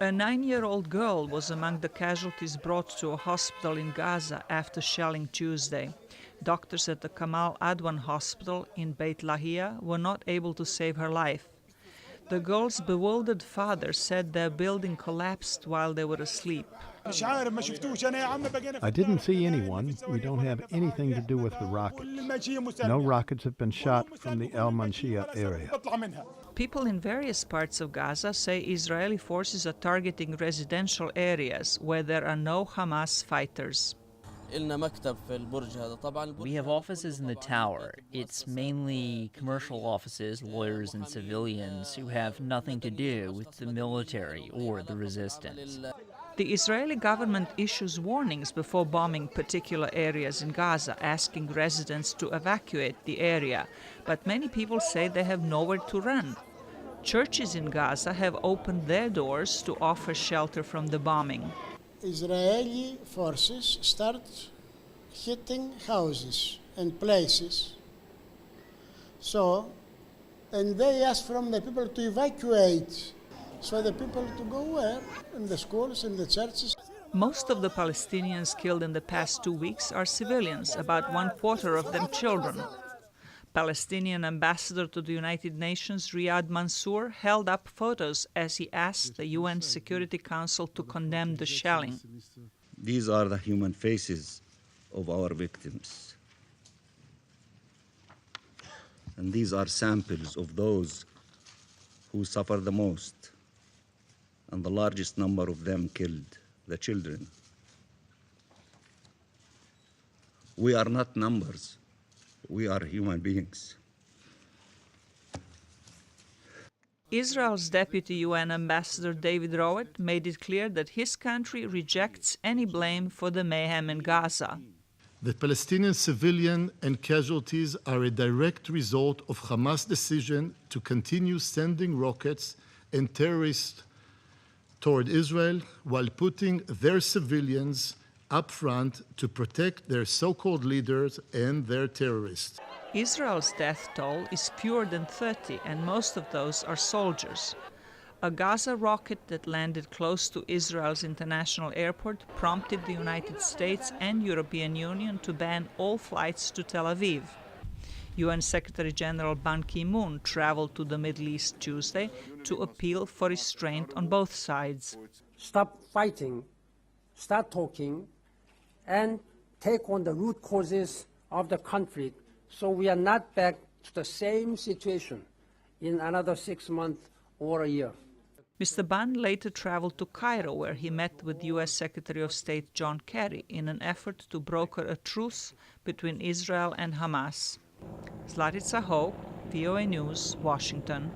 A 9-year-old girl was among the casualties brought to a hospital in Gaza after shelling Tuesday. Doctors at the Kamal Adwan Hospital in Beit Lahia were not able to save her life. The girl's bewildered father said their building collapsed while they were asleep. I didn't see anyone. We don't have anything to do with the rockets. No rockets have been shot from the El Manshia area. People in various parts of Gaza say Israeli forces are targeting residential areas where there are no Hamas fighters. We have offices in the tower. It's mainly commercial offices, lawyers, and civilians who have nothing to do with the military or the resistance. The Israeli government issues warnings before bombing particular areas in Gaza, asking residents to evacuate the area, but many people say they have nowhere to run. Churches in Gaza have opened their doors to offer shelter from the bombing. Israeli forces start hitting houses and places. And they ask from the people to evacuate. So the people to go where? In the schools, in the churches. Most of the Palestinians killed in the past 2 weeks are civilians, about 1/4 of them children. Palestinian ambassador to the United Nations, Riyad Mansour, held up photos as he asked the UN Security Council to condemn the shelling. These are the human faces of our victims. And these are samples of those who suffer the most, and the largest number of them killed, the children. We are not numbers. We are human beings. Israel's deputy UN ambassador David Rowett made it clear that his country rejects any blame for the mayhem in Gaza. The Palestinian civilian and casualties are a direct result of Hamas' decision to continue sending rockets and terrorists toward Israel while putting their civilians up front to protect their so-called leaders and their terrorists. Israel's death toll is fewer than 30, and most of those are soldiers. A Gaza rocket that landed close to Israel's international airport prompted the United States and European Union to ban all flights to Tel Aviv. UN Secretary General Ban Ki-moon traveled to the Middle East Tuesday to appeal for restraint on both sides. Stop fighting, start talking, and take on the root causes of the conflict so we are not back to the same situation in another 6 months or a year. Mr. Ban later traveled to Cairo, where he met with U.S. Secretary of State John Kerry in an effort to broker a truce between Israel and Hamas. Zlatica Hoke, VOA News, Washington.